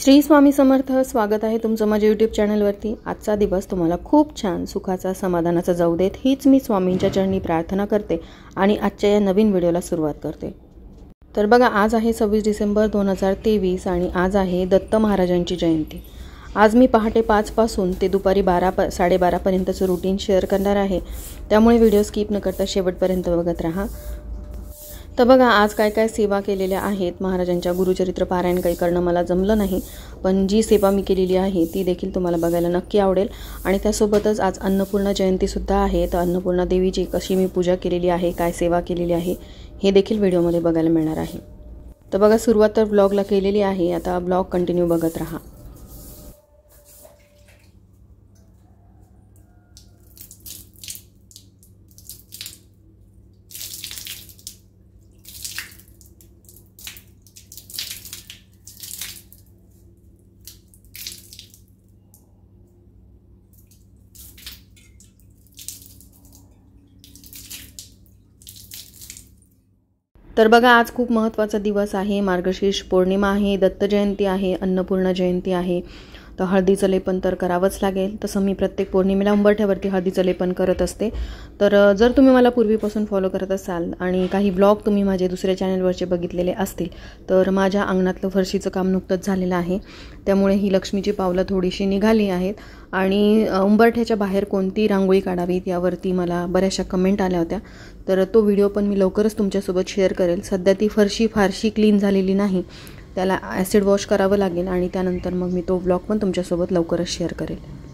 श्री स्वामी समर्थ। स्वागत आहे तुमचं माझ्या यूट्यूब चॅनलवरती। आजचा दिवस तुम्हाला खूप छान सुखाचा समाधानाचा जाऊ देत हीच मी स्वामींच्या चरणी प्रार्थना करते आणि आजच्या या नवीन व्हिडिओला सुरुवात करते। तर बघा, आज आहे 26 डिसेंबर 2023 आणि आज आहे दत्त महाराजांची जयंती। आज मी पहाटे 5 पासून ते दुपारी 12-12:30 पर्यंतचं रुटीन शेअर करणार आहे, त्यामुळे व्हिडिओ स्किप न करता शेवटपर्यंत बघत राहा। तर बघा, आज काय काय सेवा केलेल्या आहेत। महाराजांच्या गुरुचरित्र पारायण काही करणं मला जमलं नाही, पण जी सेवा मी केलेली आहे ती देखील तुम्हाला बघायला नक्की आवडेल। आणि त्यासोबतच आज अन्नपूर्णा जयंतीसुद्धा आहे, तर अन्नपूर्णा देवीची कशी मी पूजा केलेली आहे, काय सेवा केलेली आहे हे देखील व्हिडिओमध्ये बघायला मिळणार आहे। तर बघा, सुरुवात तर ब्लॉगला केलेली आहे, आता ब्लॉग कंटिन्यू बघत राहा। तर बघा, आज खूप महत्त्वाचा दिवस आहे। मार्गशीर्ष पौर्णिमा आहे, दत्त जयंती आहे, अन्नपूर्णा जयंती आहे। तर हळदीचं लेपन तर करावंच लागेल। तसं मी प्रत्येक पौर्णिमेला उंबरठ्यावरती हळदीचं लेपन करत असते। तर जर तुम्ही मला पूर्वीपासून फॉलो करत असाल आणि काही ब्लॉग तुम्ही माझे दुसऱ्या चॅनलवरचे बघितलेले असतील, तर माझ्या अंगणातलं फरशीचं काम नुकतंच झालेलं आहे, त्यामुळे ही लक्ष्मीची पावलं थोडीशी निघाली आहेत। आणि उंबरठ्याच्या बाहेर कोणती रांगोळी काढावीत यावरती मला बऱ्याचशा कमेंट आल्या होत्या, तर तो व्हिडिओ पण मी लवकरच तुमच्यासोबत शेअर करेल। सध्या ती फरशी फारशी क्लीन झालेली नाही, त्याला ॲसिड वॉश करावं लागेल आणि त्यानंतर मग मी तो ब्लॉग पण तुमच्यासोबत लवकरच शेअर करेल।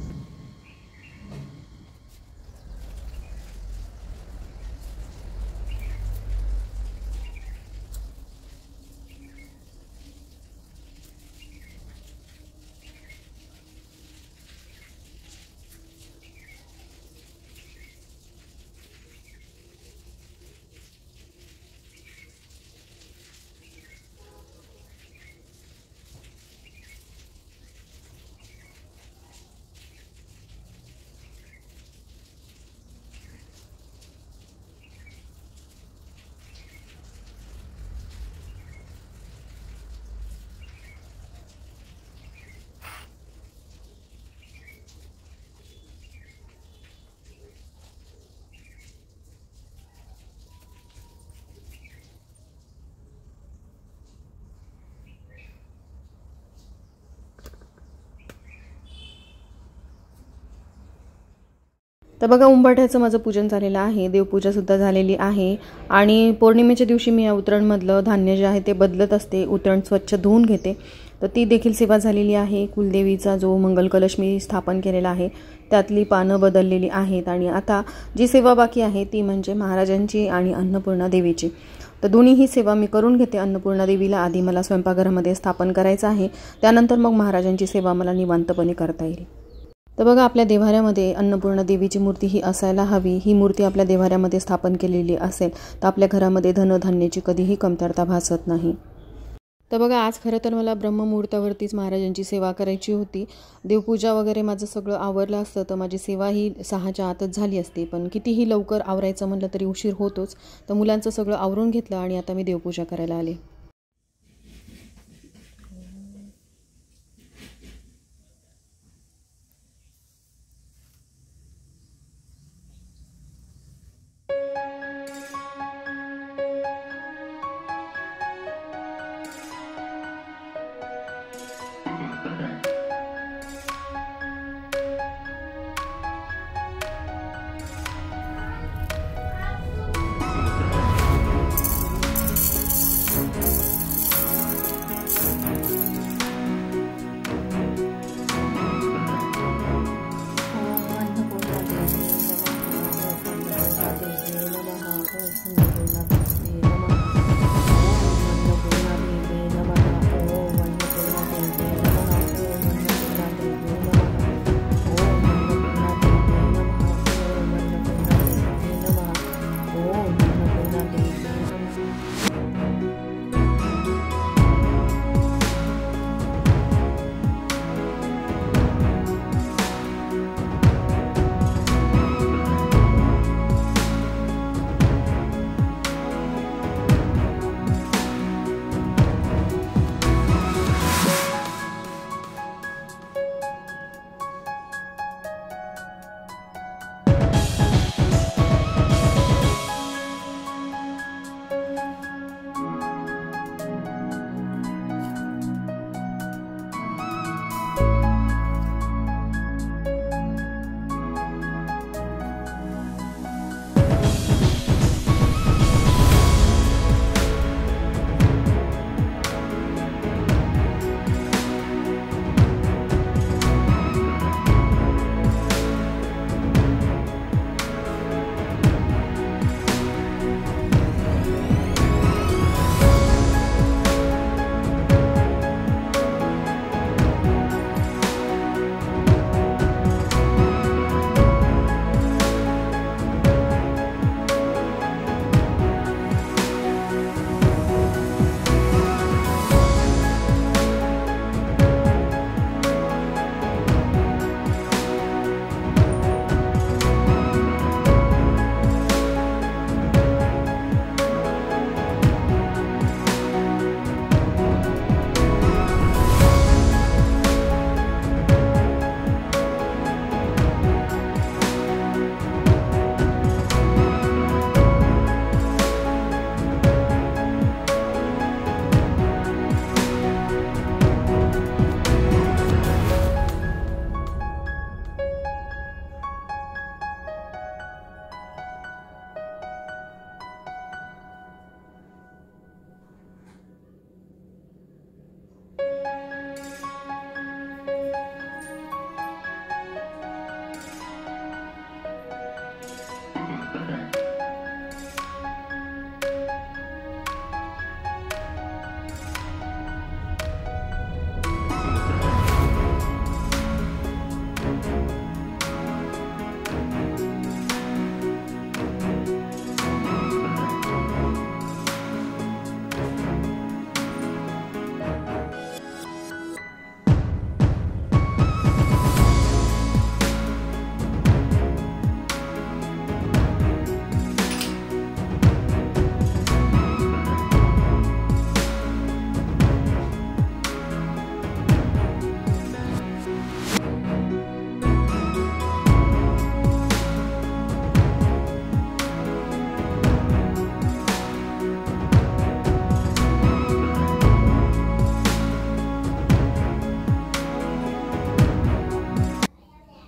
तर बघा, उंबरठ्याचं माझं पूजन झालेलं आहे, देवपूजासुद्धा झालेली आहे। आणि पौर्णिमेच्या दिवशी मी या उतरणमधलं धान्य जे आहे ते बदलत असते, उतरण स्वच्छ धुवून घेते, तर ती देखील सेवा झालेली आहे। कुलदेवीचा जो मंगल कलश मी स्थापन केलेला आहे त्यातली पानं बदललेली आहेत। आणि आता जी सेवा बाकी आहे ती म्हणजे महाराजांची आणि अन्नपूर्णा देवीची। तर दोन्हीही सेवा मी करून घेते। अन्नपूर्णा देवीला आधी मला स्वयंपाकघरामध्ये स्थापन करायचं आहे, त्यानंतर मग महाराजांची सेवा मला निवांतपणे करता येईल। तर बघा, आपल्या देवाऱ्यामध्ये अन्नपूर्णा देवीची मूर्ती ही असायला हवी। ही मूर्ती आपल्या देवाऱ्यामध्ये स्थापन केलेली असेल तर आपल्या घरामध्ये धनधान्याची कधीही कमतरता भासत नाही। तर बघा, आज खरं तर मला ब्रह्ममुहूर्तावरतीच महाराजांची सेवा करायची होती। देवपूजा वगैरे माझं सगळं आवरलं असतं तर माझी सेवा ही 6च्या आतच झाली असती, पण कितीही लवकर आवरायचं म्हटलं तरी उशीर होतोच। तर मुलांचं सगळं आवरून घेतलं आणि आता मी देवपूजा करायला आले।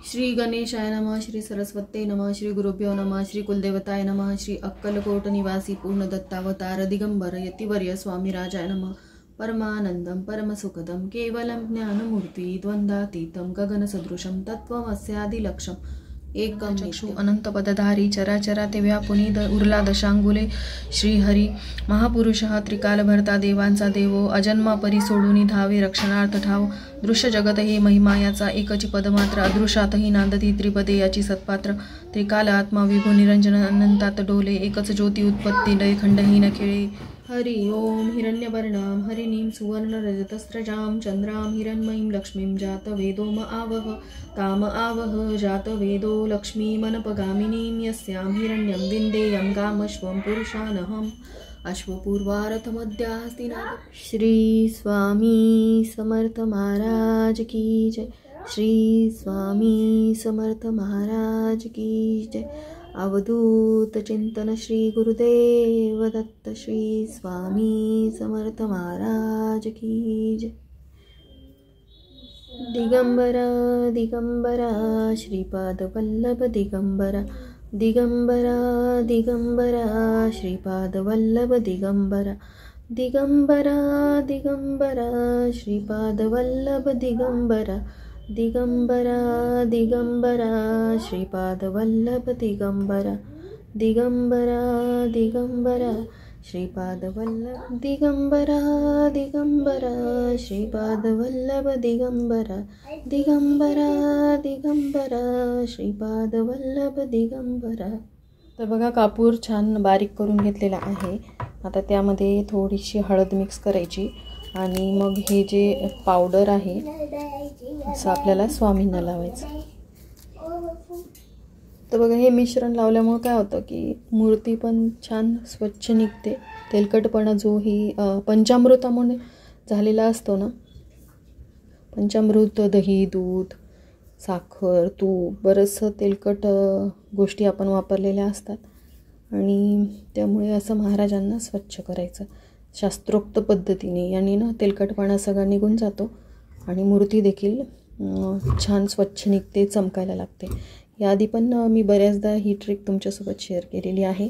श्री गणेशाय नमः, श्री सरस्वते नमः, श्री गुरुभ्यो नमः, श्री कुलदेवताय नमः, श्री अक्कलकोट निवासी पूर्ण दत्तावतार दिगंबर यतिवर्य स्वामी राजाय नमः. परमानंदम परमसुखदम केवलम ज्ञानमूर्ती द्वंद्वातीतं गगनसदृशं तत्त्वमस्यादिलक्ष्यम् एकम चक्षु अनंत पदधारी चराचराते व्यापुनी उरला दशांगुले श्रीहरी महापुरुषः त्रिकालभर्ता देवांचा देवो अजन्मा परी सोडूनी धावे रक्षणार्थ ठाव दृश्य जगत हे महिमा याचा एकची पदमात्र अदृश्यातही नांदती त्रिपदे याची सत्पात्र त्रिकाल आत्मा विभू निरंजन अनंतात डोले एकच ज्योती उत्पत्ती लय खंडहीन खेळे. हरि ओम हिरण्यवर्णां हरिणीं सुवर्णरजतस्रजां चंद्रां हिरण्मयीं लक्ष्मीं जातवेदो म आवह ताम आवह जातवेदो लक्ष्मीमनपगामिनीं यस्यां हिरण्यं विन्देयं कामश्वं पुरुषानहम् अश्वपूर्वारथमध्यास्तिनाद. श्री स्वामी समर्थ महाराज की जय. श्री स्वामी समर्थ महाराज की जय. अवधूत चिंतन श्री गुरुदेव दत्त श्री स्वामी समर्थ महाराज की जय. दिगंबरा दिगंबरा श्रीपाद वल्लभ दिगंबरा दिगंबरा दिगंबरा श्रीपाद वल्लभ दिगंबरा दिगंबरा दिगंबरा श्रीपाद वल्लभ दिगंबरा दिगंबरा दिगंबरा श्रीपाद वल्लभ दिगंबरा दिगंबरा दिगंबरा श्रीपाद वल्लभ दिगंबरा दिगंबरा श्रीपाद वल्लभ दिगंबरा दिगंबरा दिगंबरा श्रीपाद वल्लभ दिगंबरा. तर बघा कापूर छान बारीक करून घेतलेला आहे. आता त्यामध्ये थोडीशी हळद मिक्स करायची आणि मग हे जे पावडर आहे असं आपल्याला स्वामींना लावायचं. तर बघा हे मिश्रण लावल्यामुळे काय होतं की मूर्ती पण छान स्वच्छ निघते. तेलकटपणा जो ही पंचामृतामुळे झालेला असतो ना, पंचामृत दही दूध साखर तूप बरंचसं तेलकट गोष्टी आपण वापरलेल्या असतात आणि त्यामुळे असं महाराजांना स्वच्छ करायचं शास्त्रोक्त पद्धतीने. याने ना तेलकटपणा सगळा निघून जातो आणि मूर्ती देखील छान स्वच्छ निघते, चमकायला लागते. याआधी पण मी बऱ्याचदा ही ट्रिक तुमच्यासोबत शेअर केलेली आहे.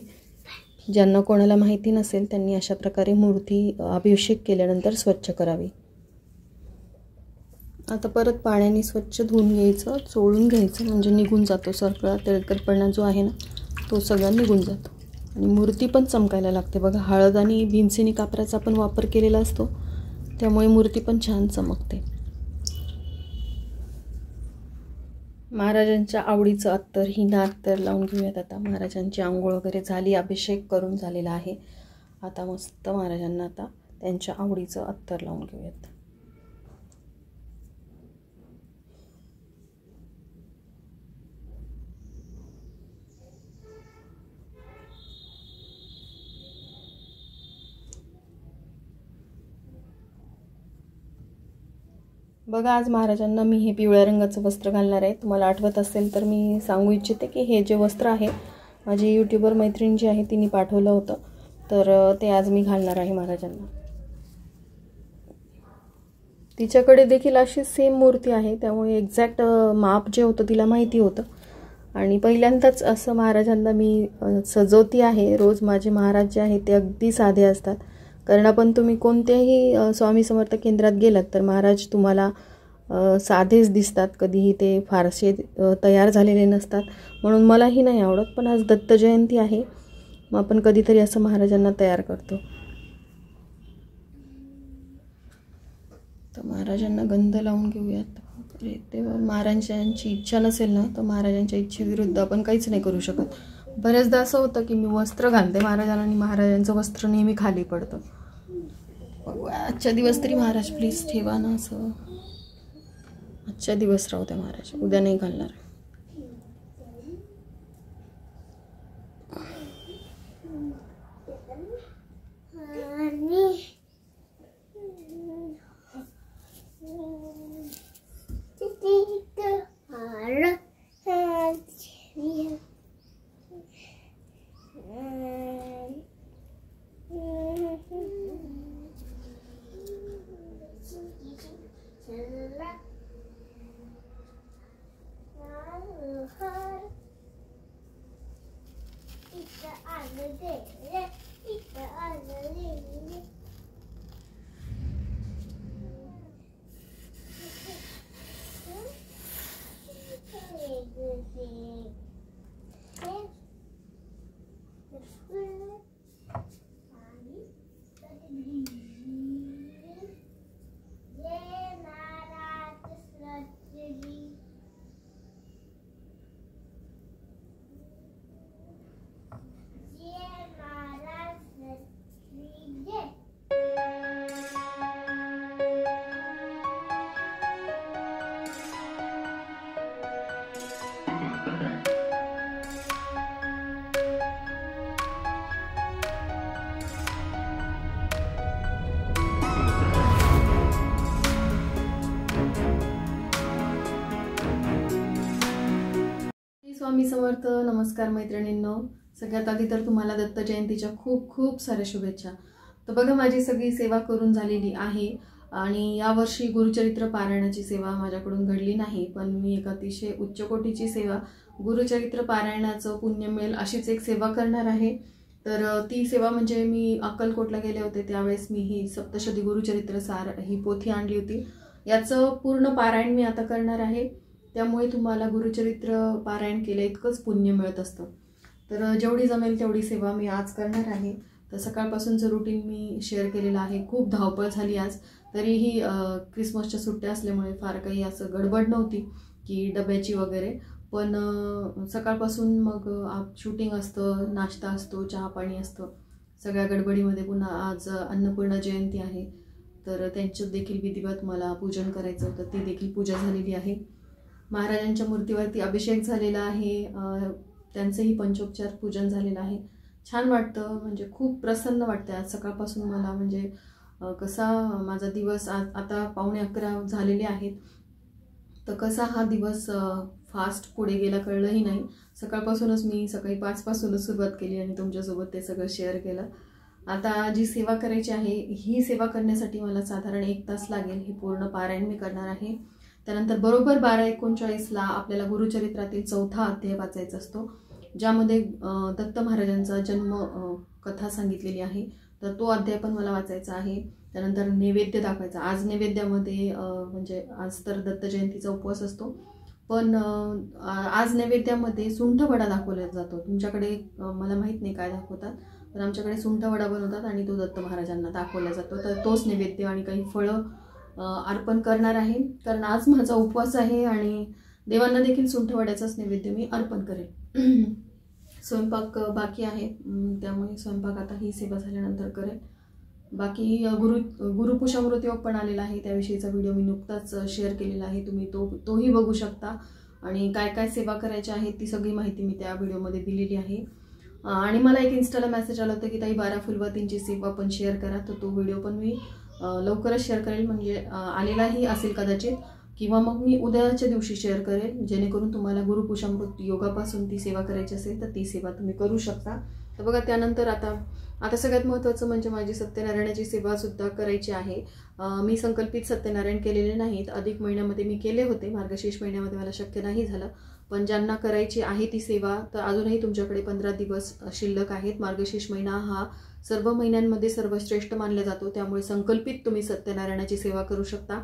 ज्यांना कोणाला माहिती नसेल त्यांनी अशा प्रकारे मूर्ती अभिषेक केल्यानंतर स्वच्छ करावी. आता परत पाण्याने स्वच्छ धुवून घ्यायचं, चोळून घ्यायचं, म्हणजे निघून जातो सगळा तेलकटपणा जो आहे ना तो सगळा निघून जातो आणि मूर्ती पण चमकायला लागते. बघा हळद आणि भीमसेनी कापराचा पण वापर केलेला असतो त्यामुळे मूर्ती पण छान चमकते. महाराजांच्या आवडीचं अत्तर हिना अत्तर लावून घेऊयात. आता महाराजांची आंघोळ वगैरे झाली, अभिषेक करून झालेला आहे. आता मस्त महाराजांना आता त्यांच्या आवडीचं अत्तर लावून घेऊयात. बघा आज महाराजांना मी हे पिवळ्या रंगाचं वस्त्र घालणार आहे. तुम्हाला आठवत असेल तर मी सांगू इच्छिते की हे जे वस्त्र आहे माझी यूट्यूबर मैत्रीण जी आहे तिने पाठवलं होतं, तर ते आज मी घालणार आहे महाराजांना. तिच्याकडे देखील अशी सेम मूर्ती आहे त्यामुळे एक्झॅक्ट माप जे होतं तिला माहिती होतं आणि पहिल्यांदाच असं महाराजांना मी सजवती आहे. रोज माझे महाराज जे आहेत ते अगदी साधे असतात, कारण आपण तुम्ही कोणत्याही स्वामी समर्थ केंद्रात गेलात तर महाराज तुम्हाला साधेच दिसतात, कधीही ते फारसे तयार झालेले नसतात. म्हणून मलाही नाही आवडत, पण आज दत्त जयंती आहे मग आपण कधीतरी असं महाराजांना तयार करतो. तर महाराजांना गंध लावून घेऊयात. तेव्हा महाराजांची इच्छा नसेल ना तर महाराजांच्या इच्छेविरुद्ध आपण काहीच नाही करू शकत. बऱ्याचदा असं होतं की मी वस्त्र घालते महाराजांना आणि महाराजांचं वस्त्र नेहमी खाली पडतं. आजच्या दिवस तरी महाराज प्लीज ठेवा ना, असं आजच्या दिवस राहू द्या महाराज, उद्या नाही घालणार. स्वामी समर्थ. नमस्कार मैत्रिणींनो. सगळ्यात आधी तर तुम्हाला दत्त जयंतीच्या खूप खूप साऱ्या शुभेच्छा. तर बघा, माझी सगळी सेवा करून झालेली आहे आणि यावर्षी गुरुचरित्र पारायणाची सेवा माझ्याकडून घडली नाही, पण मी एक अतिशय उच्च कोटीची सेवा, गुरुचरित्र पारायणाचं पुण्य मिळेल अशीच एक सेवा करणार आहे. तर ती सेवा म्हणजे मी अक्कलकोटला गेले होते त्यावेळेस मी ही सप्तशती गुरुचरित्र सार ही पोथी आणली होती. याचं पूर्ण पारायण मी आता करणार आहे. त्यामुळे तुम्हाला गुरुचरित्र पारायण केलं इतकंच पुण्य मिळत असतं. तर जेवढी जमेल तेवढी सेवा मी आज करणार आहे. तर सकाळपासूनचं रुटीन मी शेअर केलेलं आहे. खूप धावपळ झाली आज, तरीही क्रिसमसच्या सुट्ट्या असल्यामुळे फार काही असं गडबड नव्हती की डब्याची वगैरे. पण सकाळपासून मग शूटिंग असतं, नाश्ता असतो, चहा पाणी असतं, सगळ्या गडबडीमध्ये पुन्हा आज अन्नपूर्णा जयंती आहे. तर त्यांचं देखील विधिवत मला पूजन करायचं होतं, ती देखील पूजा झालेली आहे. महाराजांच्या मूर्तीवरती अभिषेक झालेला आहे, त्यांचंही पंचोपचार पूजन झालेलं आहे. छान वाटतं, म्हणजे खूप प्रसन्न वाटतं आज सकाळपासून मला. म्हणजे कसा माझा दिवस आता 11:15 झालेले आहेत, तर कसा हा दिवस फास्ट पुढे गेला कळलंही नाही. सकाळपासूनच मी सकाळी 5 पासूनच सुरुवात केली आणि तुमच्यासोबत ते सगळं शेअर केलं. आता जी सेवा करायची आहे ही सेवा करण्यासाठी मला साधारण 1 तास लागेल. हे पूर्ण पारायण मी करणार आहे. त्यानंतर बरोबर 12:39ला आपल्याला गुरुचरित्रातील 4था अध्याय वाचायचा असतो, ज्यामध्ये दत्त महाराजांचा जन्म कथा सांगितलेली आहे. तर तो अध्याय पण मला वाचायचा आहे. त्यानंतर नैवेद्य दाखवायचा. आज नैवेद्यामध्ये म्हणजे आज तर दत्त जयंतीचा उपवास असतो, पण आज नैवेद्यामध्ये सुंठवडा दाखवला जातो. तुमच्याकडे मला माहीत नाही काय दाखवतात, पण आमच्याकडे सुंठवडा बनवतात आणि तो दत्त महाराजांना दाखवला जातो. तर तोच नैवेद्य आणि काही फळं अर्पण करणार आहे, कारण आज माझा उपवास आहे आणि देवांना देखील सुंठवड्याचाच नैवेद्य मी अर्पण करेल. स्वयंपाक बाकी आहे, त्यामुळे स्वयंपाक आता ही सेवा झाल्यानंतर करेल. बाकी गुरुपुषामृत योग पण आलेला आहे, त्याविषयीचा व्हिडिओ मी नुकताच शेअर केलेला आहे. तुम्ही तोही बघू शकता. आणि काय काय सेवा करायची आहे ती सगळी माहिती मी त्या व्हिडिओमध्ये दिलेली आहे. आणि मला एक इन्स्टाला मेसेज आला होता की ताई 12 फुलवातींची सेवा पण शेअर करा. तर तो व्हिडिओ पण मी लवकरच शेअर करेल, म्हणजे आलेलाही असेल कदाचित, किंवा मग मी उद्याच्या दिवशी शेअर करेल, जेणेकरून तुम्हाला गुरुपुषामृत योगापासून ती सेवा करायची असेल तर ती सेवा तुम्ही करू शकता. तर बघा, त्यानंतर आता सगळ्यात महत्त्वाचं म्हणजे माझी सत्यनारायणाची सेवा सुद्धा करायची आहे. मी संकल्पित सत्यनारायण केलेले नाहीत. अधिक महिन्यामध्ये मी केले होते, मार्गशीर्ष महिन्यामध्ये मला शक्य नाही झालं. पण ज्यांना करायची आहे ती सेवा, तर अजूनही तुमच्याकडे 15 दिवस शिल्लक आहेत. मार्गशीर्ष महिना हा सर्व महिन्यांमध्ये सर्वश्रेष्ठ मानला जातो, त्यामुळे संकल्पित तुम्ही सत्यनारायणाची सेवा करू शकता.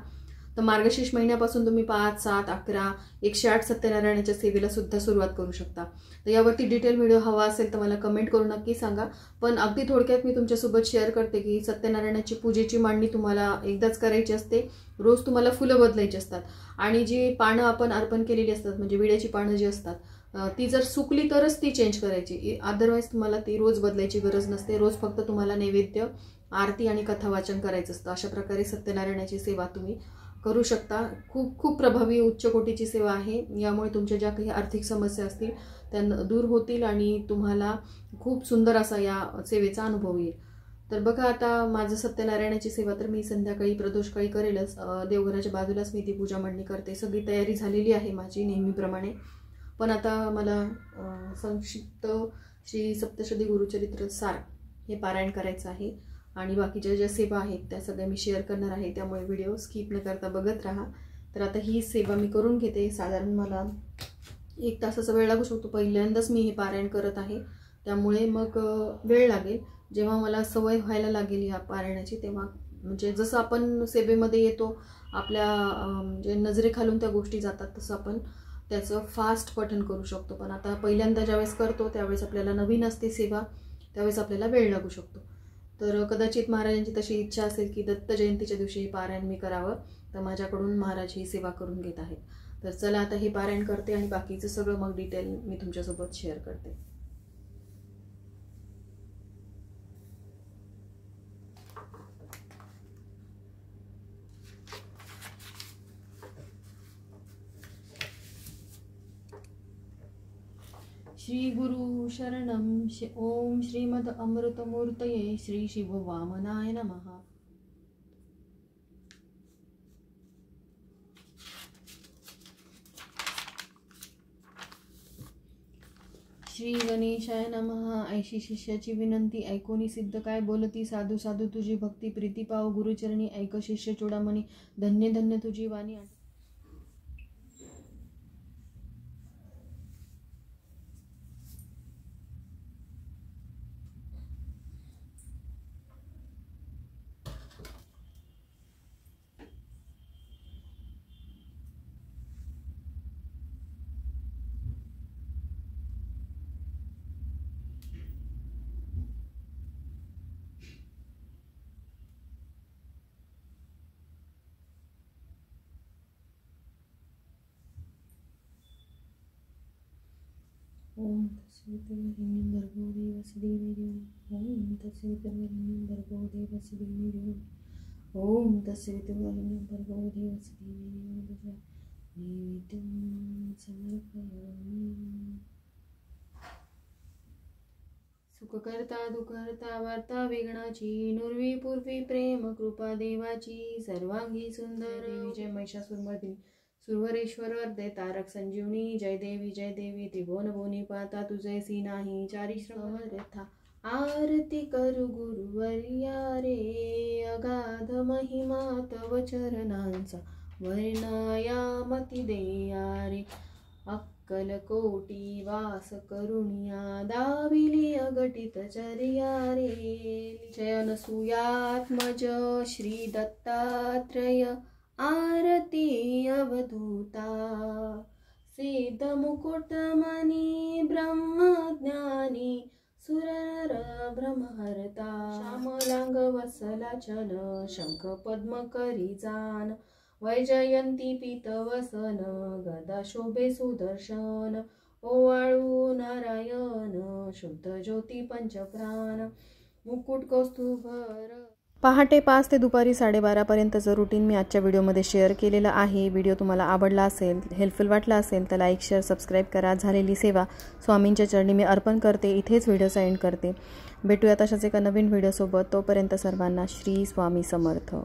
तर मार्गशीर्ष महिन्यापासून तुम्ही 5, 7, 11, 108 सत्यनारायणाच्या सेवेला सुद्धा सुरुवात करू शकता. तर यावरती डिटेल व्हिडिओ हवा असेल तर मला कमेंट करून नक्की सांगा. पण अगदी थोडक्यात मी तुमच्यासोबत शेअर करते की सत्यनारायणाची पूजेची मांडणी तुम्हाला एकदाच करायची असते. रोज तुम्हाला फुलं बदलायची असतात आणि जी पानं आपण अर्पण केलेली असतात, म्हणजे विड्याची पानं जी असतात, ती जर सुकली तरच ती चेंज करायची. अदरवाईज तुम्हाला ती रोज बदलायची गरज नसते. रोज फक्त तुम्हाला नैवेद्य, आरती आणि कथा वाचन करायचं असतं. अशा प्रकारे सत्यनारायणाची सेवा तुम्ही करू शकता. खूप खूप प्रभावी उच्च कोटीची सेवा आहे. यामुळे तुमच्या ज्या काही आर्थिक समस्या असतील त्या दूर होतील आणि तुम्हाला खूप सुंदर असा या सेवेचा अनुभव येईल. तर बघा, आता माझं सत्यनारायणाची सेवा तर मी संध्याकाळी प्रदोषकाळी करेलच. देवघराच्या बाजूलाच मी ती पूजा मांडणी करते. सगळी तयारी झालेली आहे माझी नेहमीप्रमाणे. पण आता मला संक्षिप्त श्री सप्तशती गुरुचरित्र सार हे पारायण करायचं आहे आणि बाकीच्या ज्या सेवा आहेत त्या सगळ्या मी शेअर करणार आहे, त्यामुळे व्हिडिओ स्किप न करता बघत राहा. तर आता ही सेवा मी करून घेते. साधारण मला 1 तासाचा वेळ लागू शकतो. पहिल्यांदाच मी हे पारायण करत आहे, त्यामुळे मग वेळ लागेल. जेव्हा मला सवय व्हायला लागेल या पारायणाची, तेव्हा म्हणजे जसं आपण सेवेमध्ये येतो, आपल्या म्हणजे नजरेखालून त्या गोष्टी जातात, तसं आपण त्याचं फास्ट पठण करू शकतो. पण आता पहिल्यांदा ज्यावेळेस करतो त्यावेळेस आपल्याला नवीन असते सेवा, त्यावेळेस आपल्याला वेळ लागू शकतो. तर कदाचित महाराजांची तशी इच्छा असेल की दत्त जयंतीच्या दिवशी हे पारायण मी करावं, तर माझ्याकडून महाराज ही सेवा करून घेत आहेत. तर चला आता हे पारायण करते आणि बाकीचं सगळं मग डिटेल मी तुमच्यासोबत शेअर करते. श्री गुरु शरणम ओम श्रीमद अमृतमूर्तये श्री शिव वामनाय नमः. श्री गणेशाय नमः. ऐशी शिष्याची विनंती ऐकोनी सिद्ध काय बोलती, साधू साधू तुझी भक्ती प्रीती पाव गुरुचरणी, ऐक शिष्य चूडामणी धन्य धन्य तुझी वाणी. ओम तत्सवितुर्वरेण्यं भर्गो देवस्य धीमहि ओम तत्सवितुर्वरेण्यं भर्गो देवस्य धीमहि ओम तत्सवितुर्वरेण्यं भर्गो देवस्य धीमहि नैवेद्यं समर्पयामि. सुखकर्ता दुःखहर्ता वार्ता विघ्नाची, नुर्वी पूर्वी प्रेम कृपा देवाची, सर्वांगी सुंदर विजय महिषासुरमर्दिनी, सुरवरेश्वर वरदे तारक संजीवनी, जय देवी त्रिभुवन भुवनी पाता तुझैसी नाही, चारी श्रम रेथा आरती करू गुरुवर्या रे, अगाध महिमा तव चरणांचा वर्णायामती देया रे, अक्कलकोटी वास करुणिया दाविली अगटित चर्या रे, शयनसूयात्मज श्री दत्तात्रय आरती अवधूता, सिद्ध मुकुटमणि ब्रह्मज्ञानी सुरनर ब्रह्महर्ता, श्यामलांग वत्सलाचल शंख पद्म करी जान, वैजयंती पीतवसन गदा शोभे सुदर्शन, ओवाळू नारायण शुद्ध ज्योती पंचप्राण, मुकुट कौस्तुभर. पहाटे 5 ते दुपारी 12:30 पर्यंतचं रुटीन मी आजच्या व्हिडिओमध्ये शेअर केलेलं आहे. व्हिडिओ तुम्हाला आवडला असेल, हेल्पफुल वाटला असेल तर लाईक शेअर सबस्क्राईब करा. झालेली सेवा स्वामींच्या चरणी मी अर्पण करते. इथेच व्हिडिओचा एंड करते. भेटूया तशाच एका नवीन व्हिडिओसोबत. तोपर्यंत सर्वांना श्री स्वामी समर्थ.